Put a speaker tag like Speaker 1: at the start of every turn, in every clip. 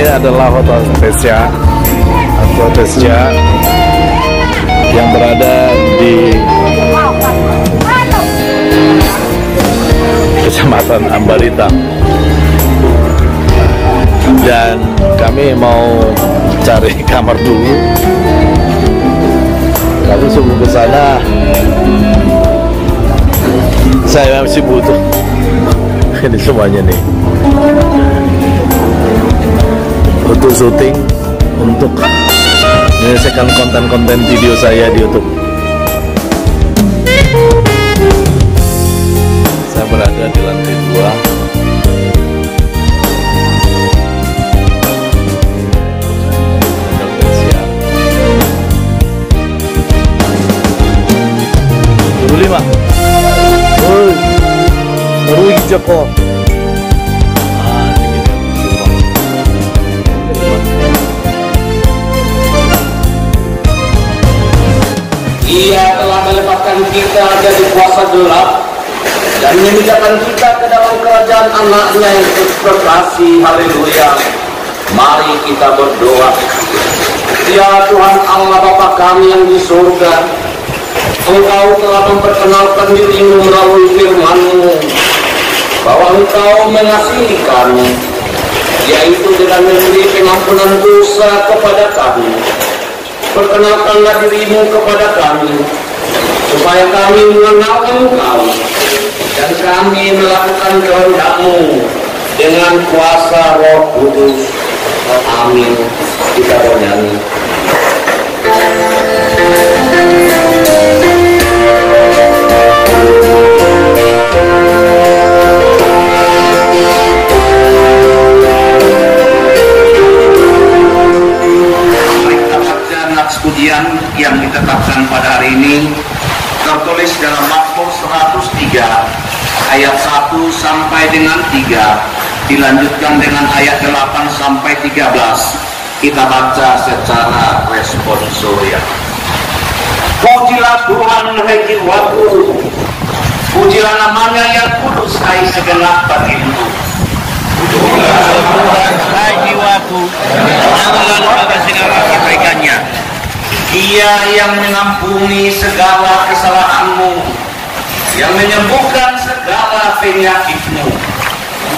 Speaker 1: ini adalah Hotel Spezia atau Spezia yang berada di Kecamatan Ambarita, dan kami mau cari kamar dulu. Tapi sebelum ke sana saya masih butuh ini semuanya nih untuk syuting, untuk menyelesaikan konten-konten video saya di YouTube. Saya berada di lantai 2. Baru Joko.
Speaker 2: Ia telah melepaskan kita dari kuasa gelap dan memindahkan kita ke dalam kerajaan anaknya yang terkasih. Haleluya. Mari kita berdoa. Ya Tuhan Allah Bapa kami yang di surga, Engkau telah memperkenalkan dirimu melalui firman-Mu bahwa Engkau mengasihi kami, yaitu dengan memberi pengampunan dosa kepada kami. Perkenalkanlah dirimu kepada kami, supaya kami mengenal Engkau dan kami melakukan kehendak-Mu dengan kuasa Roh Kudus. Amin. Kita bernyanyi. Pujian yang ditetapkan pada hari ini tertulis dalam Mazmur 103 ayat 1 sampai dengan 3, dilanjutkan dengan ayat 8 sampai 13. Kita baca secara responsorial. Pujilah Tuhan hai jiwaku, pujilah namanya yang kudus hai segenap batinku. Pujilah Tuhan hai jiwaku, dan pada segala kebaikannya. Dia yang mengampuni segala kesalahanmu, yang menyembuhkan segala penyakitmu.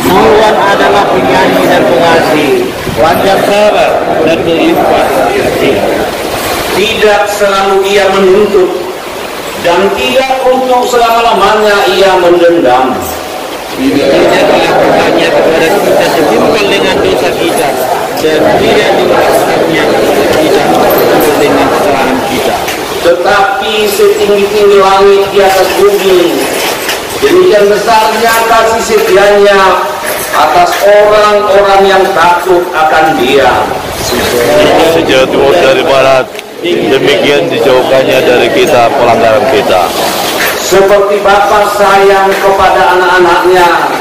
Speaker 3: Tuhan adalah penyanyi dan pengasih, wajah sabar dan berlimpah kasih.
Speaker 2: Tidak selalu ia menuntut, dan tidak untuk selama-lamanya ia mendendam.
Speaker 3: Tidak dilakukannya kepada kita setimpal dengan dosa kita, dan tidak dilakukannya kepada kita dengan kesalahan kita.
Speaker 2: Tetapi setinggi-tinggi langit di atas bumi, demikian besarnya kasih setianya atas orang-orang yang takut akan Dia.
Speaker 1: Sejauh timur dari barat, demikian dijauhkannya dari kita pelanggaran kita.
Speaker 2: Seperti Bapa sayang kepada anak-anaknya,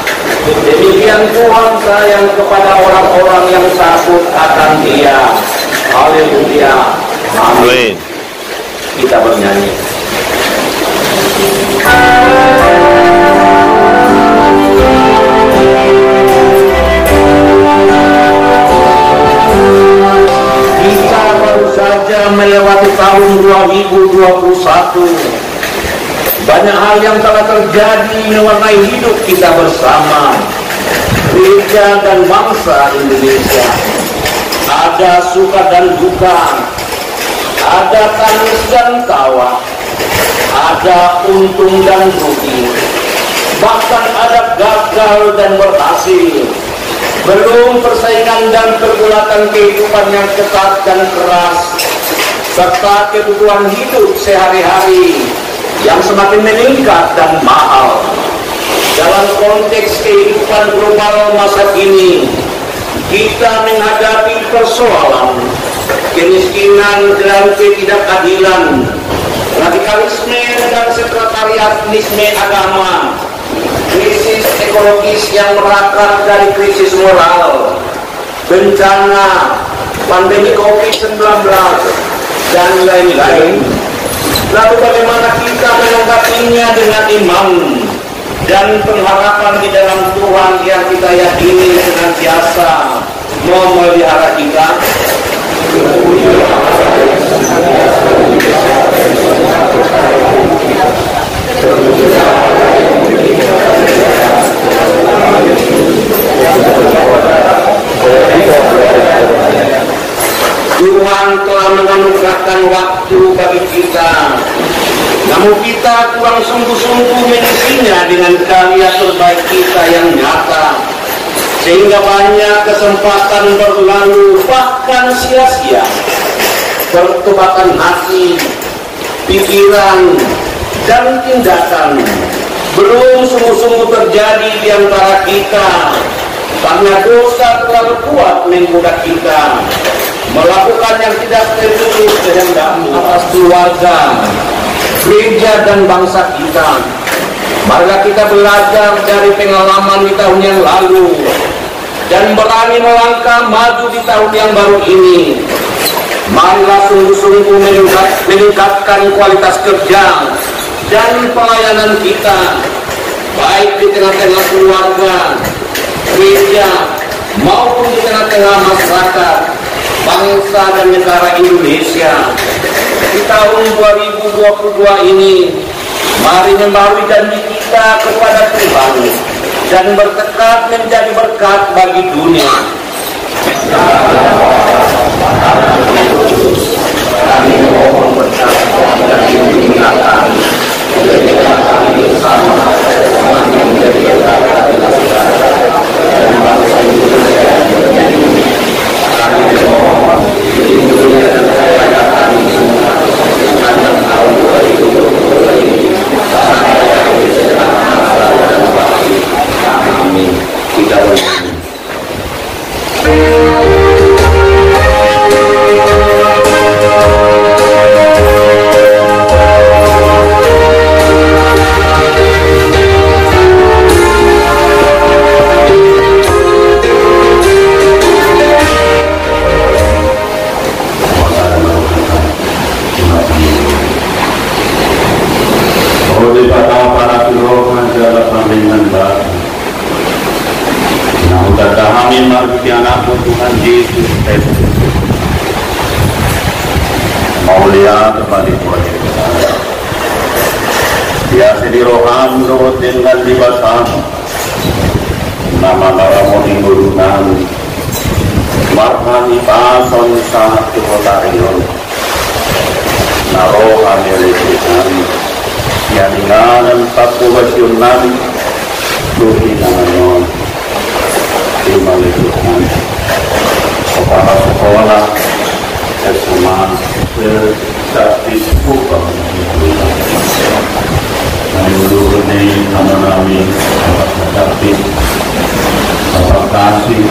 Speaker 2: demikian Tuhan sayang kepada orang-orang yang takut akan Dia. Haleluya. Amin. Kita bernyanyi. Kita baru saja melewati tahun 2021. Banyak hal yang telah terjadi mewarnai hidup kita bersama, gereja dan bangsa Indonesia. Ada suka dan duka, ada tangis dan tawa, ada untung dan rugi, bahkan ada gagal dan berhasil. Belum persaingan dan pergulatan kehidupan yang ketat dan keras, serta kebutuhan hidup sehari-hari yang semakin meningkat dan mahal. Dalam konteks kehidupan global masa kini, kita menghadapi persoalan kemiskinan dan ketidakadilan, radikalisme dan sekretarianisme agama, krisis ekologis yang merakar dari krisis moral, bencana, pandemi COVID-19, dan lain-lain. Lalu bagaimana kita menanggapinya dengan iman dan pengharapan di dalam Tuhan yang kita yakini senantiasa memelihara kita. Tuhan telah menganugerahkan waktu bagi kita, namun kita kurang sungguh-sungguh mengisinya dengan karya terbaik kita yang nyata, sehingga banyak kesempatan berlalu bahkan sia-sia. Pertobatan hati, pikiran, dan tindakan belum sungguh-sungguh terjadi di antara kita, karena dosa terlalu kuat menggoda kita melakukan yang tidak tertulis kehendak atas keluarga, gereja, dan bangsa kita. Mari kita belajar dari pengalaman di tahun yang lalu dan berani melangkah maju di tahun yang baru ini. Marilah sungguh-sungguh meningkatkan kualitas kerja dan pelayanan kita, baik di tengah-tengah keluarga, gereja, maupun di tengah-tengah masyarakat, bangsa dan negara Indonesia. Di tahun 2022 ini, mari membaharui janji kita kepada Tuhan dan bertekad menjadi berkat bagi dunia. Kami mohon berkat dan dimuliakan ketika kami bersama semakin menjadi berkat bagi negara dan bangsa Indonesia yang menjadi. Kami mohon dimuliakan kepada kami semua sepanjang tahun 2022 ini sampai akhir sejarah masa dan waktu. Amin. Kita bernyanyi. Tuhan Yesus Kristus maulia kembali kepada kita. Biasa di roham roh dengan dibasam nama naramu inggurunan marhani pason saat kehotarion naroha melekutan yaninganan tapuwasyunan tuhinangayon di melekutan kepala sekolah SMA Sertis Kupang menurut ini nama kami Bapak David Bapak Kasih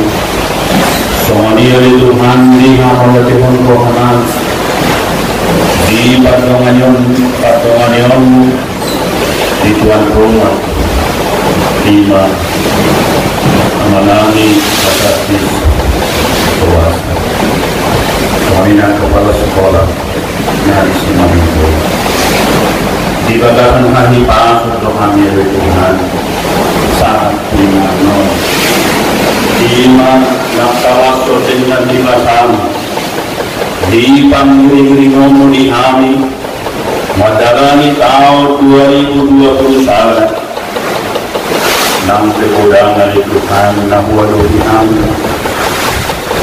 Speaker 2: semuanya di Tuhan di nama Tuhan Rohanan di patungan di Tuhan rumah lima nama kami Bapak David Pemina kepala sekolah dari Simaminggo dibatakan hari pasur rohani dari Tuhan saat lima naktawaso dengan lima sama di panggung di kami madarani tahun 2021 nang kegodang dari Tuhan nahuwa di kami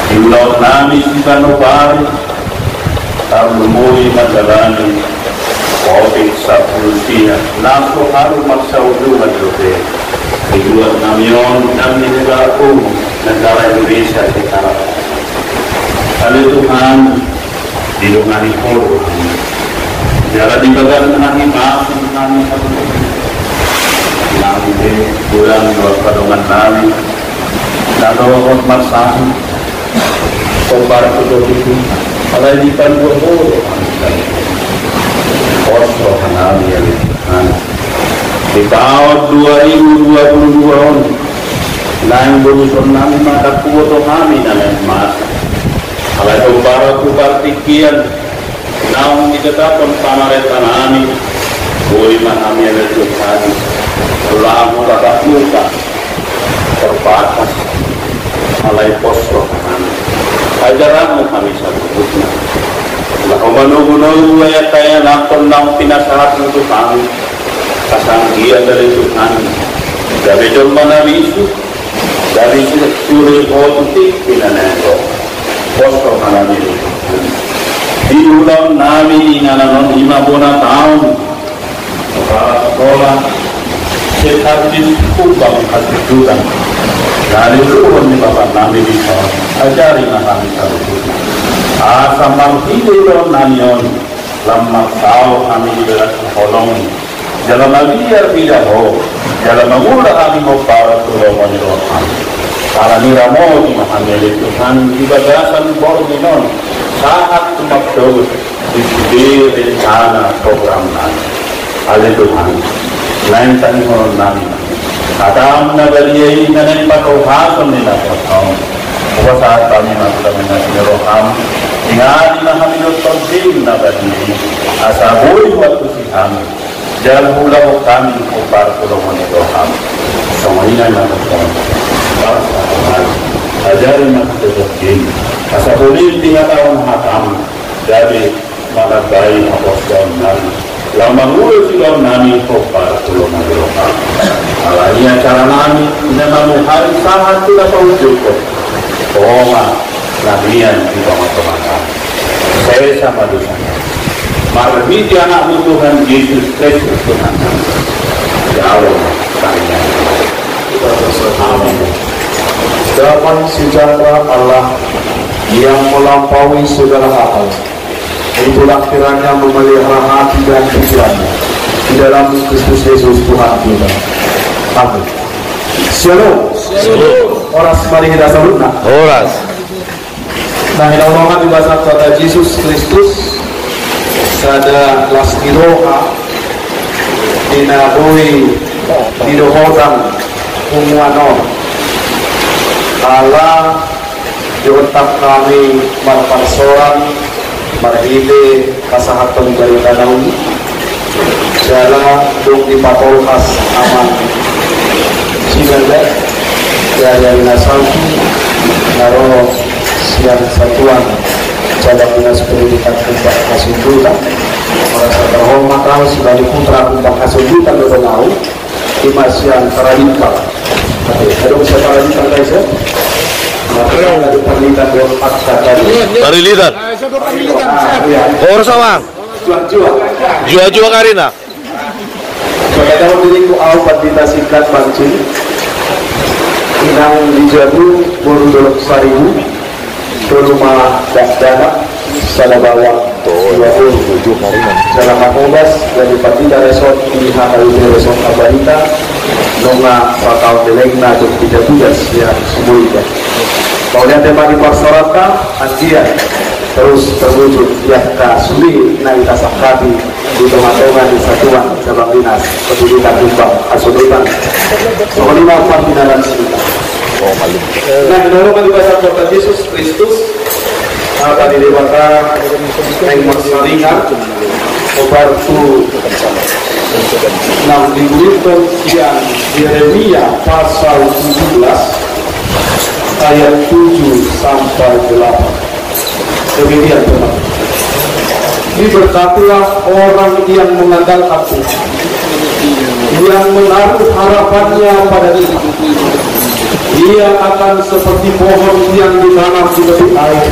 Speaker 2: di ulang nami kita nobari tarumui majalani COVID sapulusia naso haru maksaudu majote di dua namion dan di negara umum negara Indonesia sekarang kali Tuhan dilungani polo jalan di bagian kami maafkan kami nami bulan dua padongan nami lalu masalah Sobar kedua itu, kalau di pandu puluh, kosong kami yang di tahun 2022 lain berusaha kami mata kuat kami dalam mas. Kalau itu baru partikian, namun kita dapat pamaretan kami, boleh kami yang berjuang, lalu kata muka terbatas, alai kosong. ajaranmu kami sabutna. Lah umanu ayat kaya nakon nang pinasahat untuk kami. Kasanggian dari Tuhan. Dari dolma Nabi Yusuf. Dari suri hotik pinanego. Posto kanami. Di ulang nami ingananon 5 tahun. Para sekolah. Setadis kubang hasudutan. Dari luhur ni Bapak Nabi bisa ajari kami sabutna. Asam hidup nanion lama tahu kami belas kolong dalam biar tidak ho dalam mula kami mau para turun menyerukan para niramo di mahamil Tuhan di bagasan bordinon saat tumakdo di rencana program nani oleh Tuhan lain tani horon nani Adam nagariai nanay patuhasan nila tahun saat kami masuk menyerukan ingat na kami nagpagding na bali asaboy waktu si kami jalan pula ko kami para tulungan ito kami sa mahina na nagpagding para sa kami ajarin na katagpagding asaboy tinatawang hakam dari malagay apostol namin lamang ulo sigaw namin ko para tulungan ito kami alanya cara namin na mamuhari sangat sila sa udyok ko oo nga nabiyan di bawah Tuhan. Saya sama Tuhan. Marmiti anakmu Tuhan Yesus Kristus Tuhan. Ya Allah, kalian. Amin.
Speaker 4: Damai sejahtera Allah yang melampaui segala hal. Itulah kiranya memelihara hati dan pikirannya di dalam Kristus Yesus Tuhan kita. Amin. Shalom. Oras mari kita salutna.
Speaker 1: Oras.
Speaker 4: Nah, ilawangan di bahasa kata Yesus Kristus sada lastiroha dinabui didohotan umuanon Allah diotak kami marparsoran marhide kasahaton dari tanauni jala dong dipatolkas aman sinanda dari nasalki naro siang satuan cabang dinas pendidikan Kumbang Kasundutan merasa terhormat kami sebagai putra Kumbang Kasundutan Dodonau di Masian Taradikal. Ada usaha Taradikal guys ya? Maka ada perlitan buat paksa tadi.
Speaker 1: Parilitan. Orang sama. Jua Karina.
Speaker 4: Sebagai tahun diriku awal pandita singkat Bangcin Inang dijabu Buru Dolok Saribu rumah dana Salabawang 20 dalam Makogas dari Patida Resort di Hangalubi Resort Abarita Nonga Pakau Delengna untuk 3 yang semuanya Paulian tema di Parsarata Anjian terus terwujud Yahka Suli Naita Sakati di Tonga-Tonga di Satuan Cabang Dinas Pendidikan Kumbang Kasundutan Soalnya Pembinaan Sita. Nah, menolongkan di bahasa kota Yesus Kristus apa di dewata yang bersaringan obartu 6 dibuitkan yang Yeremia pasal 17 ayat 7 sampai 8 demikian teman diberkatilah orang yang mengandalkan Tuhan yang menaruh harapannya pada Dia. Dia akan seperti pohon yang ditanam di tepi air,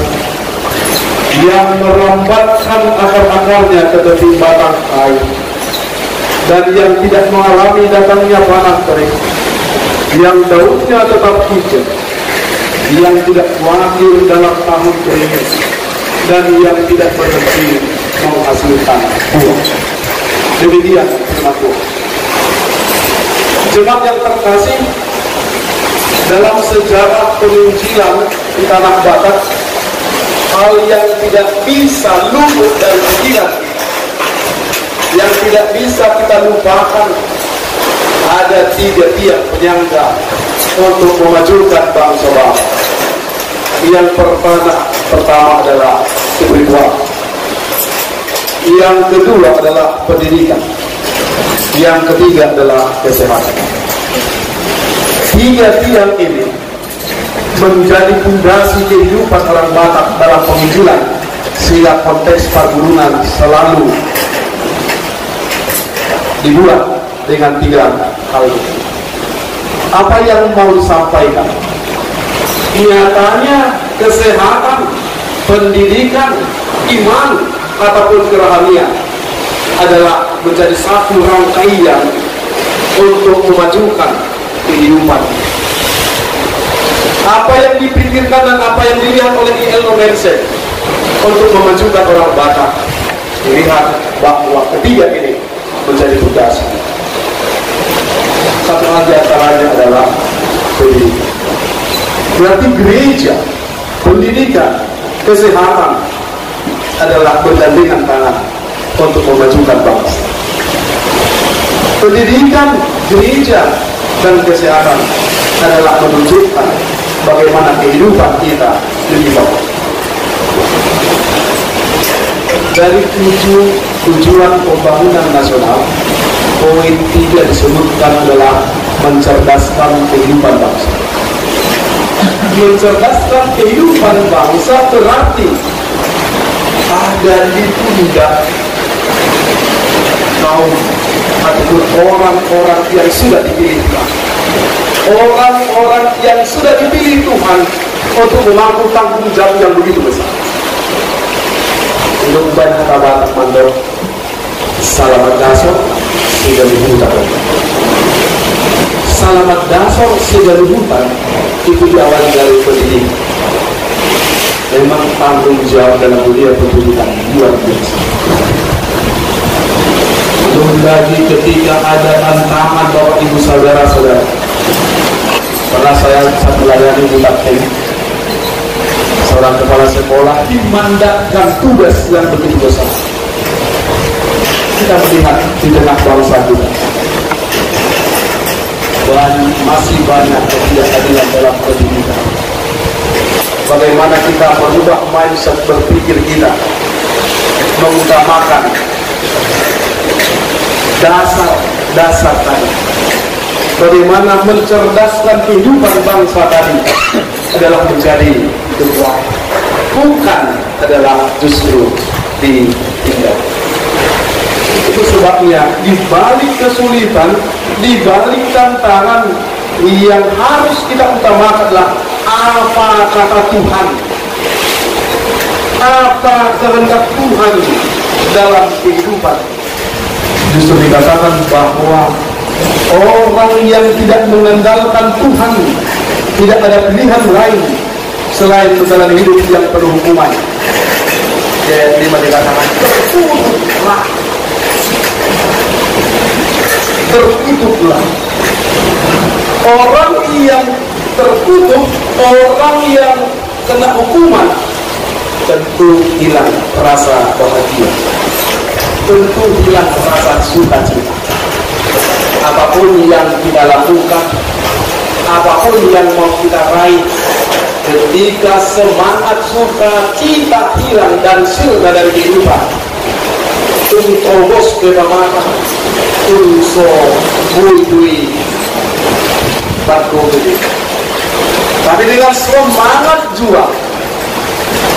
Speaker 4: yang merambatkan akar-akarnya ke tepi batang air, dan yang tidak mengalami datangnya panas kering, yang daunnya tetap hijau, yang tidak khawatir dalam tahun kering, dan yang tidak berhenti menghasilkan buah. Demikian firman Tuhan. Jemaat yang terkasih, dalam sejarah penginjilan di tanah Batak, hal yang tidak bisa luput dari pikiran, yang tidak bisa kita lupakan, ada 3 tiang penyangga untuk memajukan bangsa-bangsa. Yang pertama adalah spiritual, yang kedua adalah pendidikan, yang ketiga adalah kesehatan. 3 tiang ini menjadi fondasi kehidupan orang Batak dalam penginjilan, sehingga konteks pergulungan selalu dibuat dengan 3 hal itu. Apa yang mau disampaikan? Nyatanya kesehatan, pendidikan, iman, ataupun kerohanian adalah menjadi satu rangkaian untuk memajukan kehidupan. Apa yang dipikirkan dan apa yang dilihat oleh I.L. Nomense untuk memajukan orang Batak, dilihat bahwa ketiga ini menjadi tugas. Satu hal di antaranya adalah pendidikan. Berarti gereja, pendidikan, kesehatan adalah bergandengan tangan untuk memajukan bangsa. Pendidikan, gereja, dan kesehatan adalah menunjukkan bagaimana kehidupan kita lebih baik. Dari 7 tujuan pembangunan nasional, poin 3 disebutkan adalah mencerdaskan kehidupan bangsa. Mencerdaskan kehidupan bangsa berarti ada di pundak kaum ataupun orang-orang yang sudah dipilih Tuhan, orang-orang yang sudah dipilih Tuhan untuk memangku tanggung jawab yang begitu besar. Untuk banyak kata Batak mandor, salamat dasar sigali hutan. Salamat dasar sigali hutan itu diawali dari pendidikan. Memang tanggung jawab dalam dunia pendidikan luar biasa. Belum lagi ketika ada tantangan Bapak Ibu saudara-saudara. Pernah saya melayani budak teknik, seorang kepala sekolah dimandatkan tugas yang begitu besar. Kita melihat di tengah bangsa kita masih banyak ketidakadilan dalam pendidikan. Bagaimana kita merubah mindset berpikir kita, mengutamakan dasar tadi. Bagaimana mencerdaskan kehidupan bangsa tadi adalah menjadi tujuan, bukan adalah justru ditinggal. Itu sebabnya di balik kesulitan, di balik tantangan, yang harus kita utamakan adalah apa kata Tuhan, apa kehendak Tuhan dalam kehidupan. Justru dikatakan bahwa orang yang tidak mengandalkan Tuhan tidak ada pilihan lain selain menjalani hidup yang penuh hukuman. Ayat 5 dikatakan terkutuklah. Orang yang terkutuk, orang yang kena hukuman, tentu hilang rasa bahagia, tentu hilang rasa sukacita. Apapun yang kita lakukan, apapun yang mau kita raih, ketika semangat sukacita hilang dan sirna dari kehidupan, terobos ke mata, so bui batu gede. Tapi dengan semangat juang,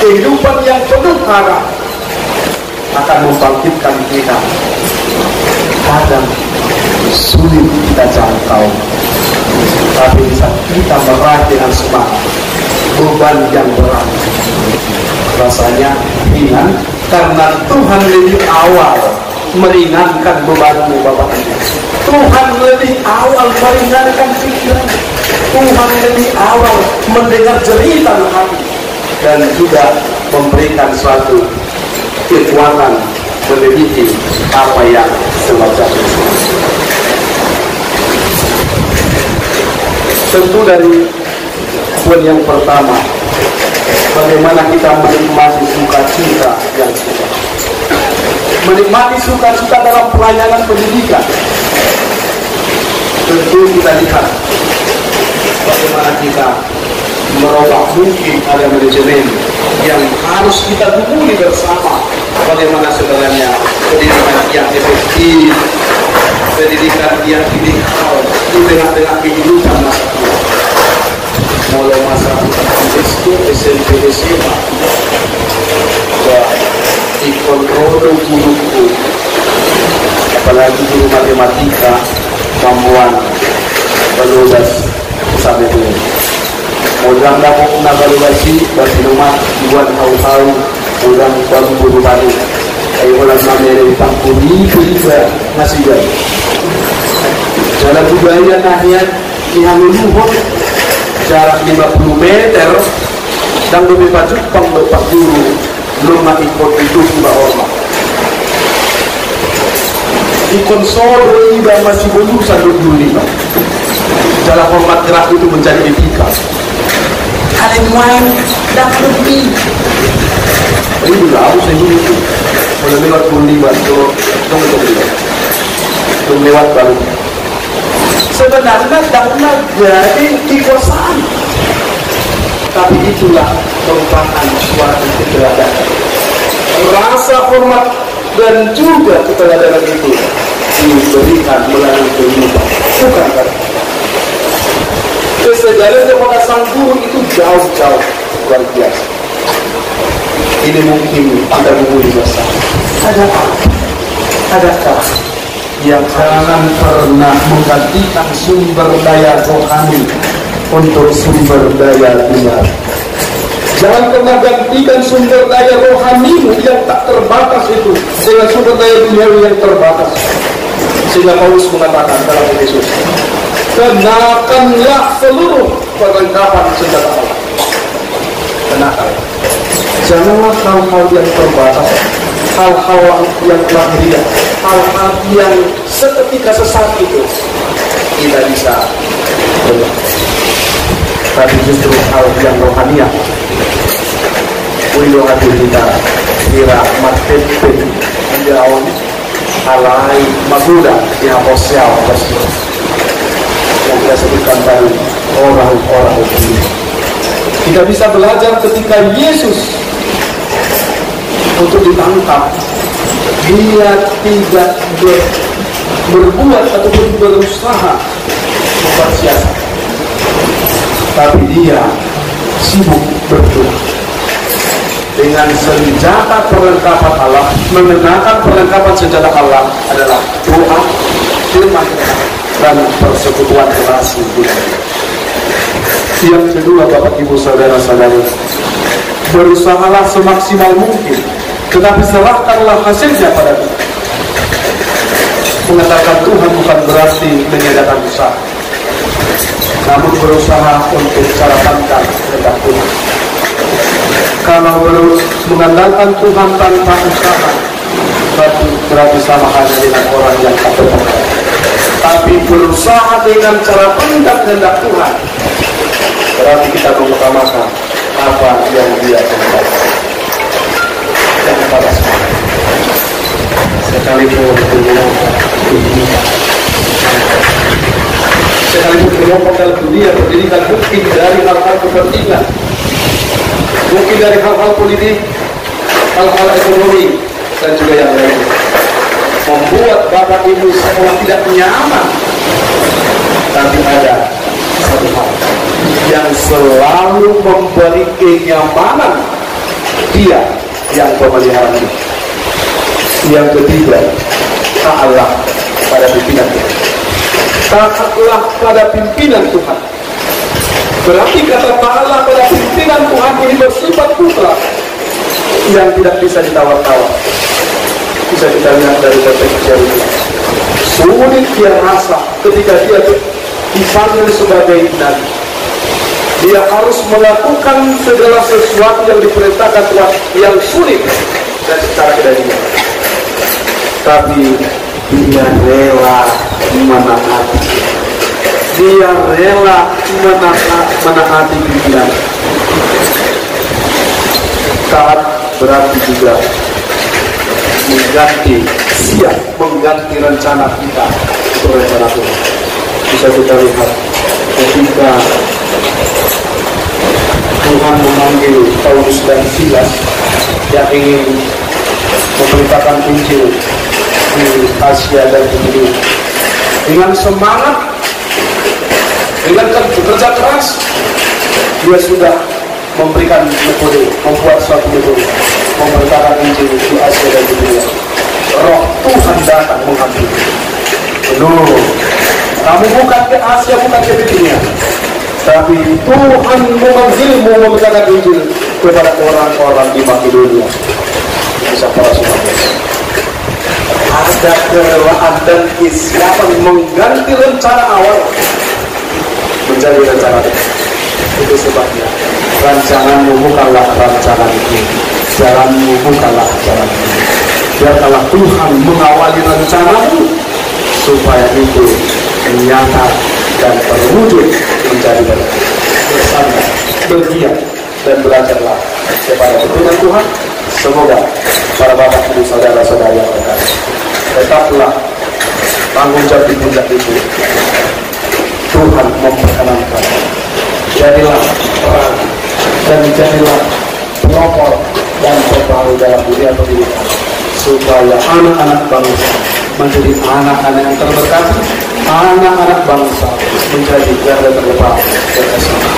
Speaker 4: kehidupan yang penuh harap akan membangkitkan kita. Kadang sulit kita jangkau, tapi saat kita meraih dengan semangat, beban yang berat rasanya ringan karena Tuhan lebih awal meringankan bebanmu Bapak Ibu. Tuhan lebih awal meringankan pikiran, Tuhan lebih awal mendengar jeritan hati dan juga memberikan suatu kekuatan melebihi apa yang sewajarnya. Tentu dari poin yang pertama, bagaimana kita menikmati sukacita yang suka, menikmati sukacita dalam pelayanan pendidikan. Tentu kita lihat bagaimana kita merubah, mungkin ada manajemen yang harus kita dukung bersama. Bagaimana sebenarnya pendidikan yang efektif, pendidikan yang ideal di tengah-tengah kehidupan masa tua. Mulai masa bodoh guruku, apalagi guru matematika, kemampuan balugas sampai dulu. Mudah nak balugasi bagi rumah buat hau-hau, mudah baru buru baru. Ayo ulang namanya dari Pangkuni juga masih baik. Dalam budaya nahian dihamuluhon jarak 50 meter dan lebih baju pang guru rumah ikut itu mbak Orma. Di konsol iba masih berusaha dulu lima. Dalam hormat gerak itu mencari etika. Kalian main dah lebih. Ini juga harus saya itu. Kalau lewat lewat baru. Sebenarnya dakwah jadi kekuasaan, tapi itulah merupakan suatu keteladanan. Rasa hormat dan juga keteladanan itu diberikan melalui kehidupan, bukan kan? Kesadaran kepada sang guru itu jauh-jauh luar biasa. Ini mungkin kita menguji bersama. Adakah yang jangan pernah menggantikan sumber daya rohani untuk sumber daya dunia? Jangan pernah gantikan sumber daya rohanimu yang tak terbatas itu dengan sumber daya dunia yang terbatas. Sehingga Paulus mengatakan dalam Efesus, kenakanlah seluruh perlengkapan senjata Allah. Kenakan. Janganlah hal-hal yang terbatas, hal-hal yang lahiriah, hal-hal yang seketika sesaat itu tidak bisa berubah. Tapi justru hal yang rohaniah. Wilo hadir kita kira matepin menjauh alai maguda di aposial yang kita sebutkan tadi orang-orang itu. Kita bisa belajar ketika Yesus untuk ditangkap, dia tidak berbuat ataupun berusaha membuat siasat, tapi dia sibuk berdoa dengan senjata perlengkapan Allah. Mengenakan perlengkapan senjata Allah adalah doa, firman dan persekutuan relasi. Yang kedua, Bapak Ibu Saudara-saudari, berusahalah semaksimal mungkin, tetapi serahkanlah hasilnya pada Tuhan. Mengatakan Tuhan bukan berarti menyediakan usaha, namun berusaha untuk cara pandang kehendak Tuhan. Kalau mengandalkan Tuhan tanpa usaha, berarti sama halnya dengan orang yang tak berpengalaman. Tapi berusaha dengan cara pandang kehendak Tuhan, berarti kita mengutamakan apa yang dia kehendaki. Dan pada semangat sekalipun kelompok dalam dunia berdirikan mungkin dari hal-hal kepentingan, mungkin dari hal-hal politik, hal-hal ekonomi, dan juga yang lain, membuat Bapak Ibu seolah tidak nyaman. Tapi ada satu hal yang selalu memberi kenyamanan, dia yang pemelihara kita. Yang ketiga, taatlah pada pimpinan Tuhan. Taatlah pada pimpinan Tuhan. Berarti kata taatlah pada pimpinan Tuhan ini bersifat putra yang tidak bisa ditawar-tawar. Bisa kita lihat dari perspektif ini. Sulit dia rasa ketika dia dipanggil sebagai nabi. Dia harus melakukan segala sesuatu yang diperintahkan Tuhan yang sulit dan secara kedagingan. Tapi dia rela menaati. Dia rela menaati pimpinan. Taat berarti juga mengganti rencana kita untuk rencana Tuhan. Bisa kita lihat ketika Tuhan memanggil Paulus dan Silas yang ingin memberitakan Injil di Asia dan Timur, dengan semangat, dengan bekerja keras, dia sudah memberikan metode, membuat suatu metode, memberitakan Injil di Asia dan di dunia. Roh Tuhan datang mengambil. Kamu bukan ke Asia, bukan ke dunia, tapi Tuhan memanggilmu memberitakan Injil kepada orang-orang di Makedonia. Bisa para saudara. Ada kerelaan dan kesiapan mengganti rencana awal menjadi rencana itu. Itu sebabnya rancanganmu bukanlah rancanganku, jalanmu bukanlah jalanku. Biarkanlah Tuhan mengawali rencanamu supaya itu nyata dan terwujud menjadi bersama, bergiat dan belajarlah kepada firman Tuhan. Semoga para bapak ibu saudara-saudara yang terkasih tetaplah tanggung jawab di puncak itu. Tuhan memperkenankan, jadilah terang dan jadilah pelopor dan pembaru dalam dunia pendidikan, supaya anak-anak bangsa menjadi anak-anak yang terberkati, anak-anak bangsa menjadi garda terdepan bersama.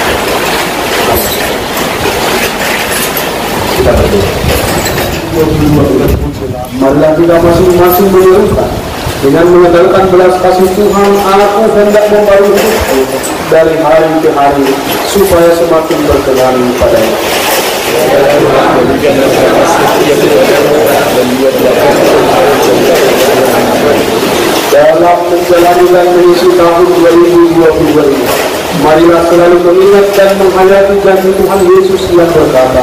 Speaker 4: Kita berdoa. Marilah kita masing-masing menyerukan dengan mengandalkan belas kasih Tuhan. Aku hendak membaru hidupku dari hari ke hari supaya semakin berkenan padanya. Dalam menjalani dan mengisi tahun 2022 ini, marilah selalu mengingat dan menghayati janji Tuhan Yesus yang berkata,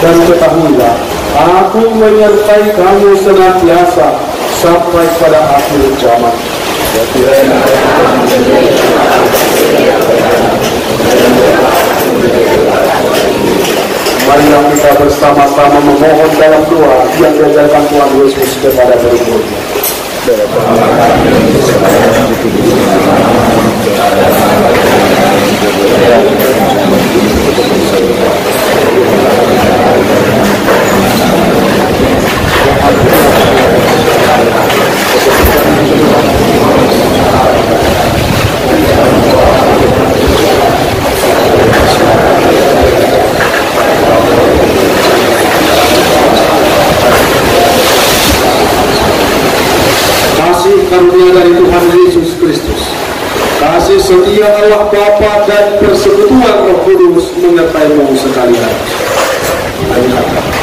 Speaker 4: dan ketahuilah, aku menyertai kamu senantiasa sampai pada akhir zaman. Marilah kita bersama-sama memohon dalam doa yang diajarkan Tuhan Yesus kepada murid-muridnya. Kasih karunia dari Tuhan Yesus Kristus, kasih setia Allah Bapa dan persekutuan Roh Kudus menyertai-mu sekalian. Amin.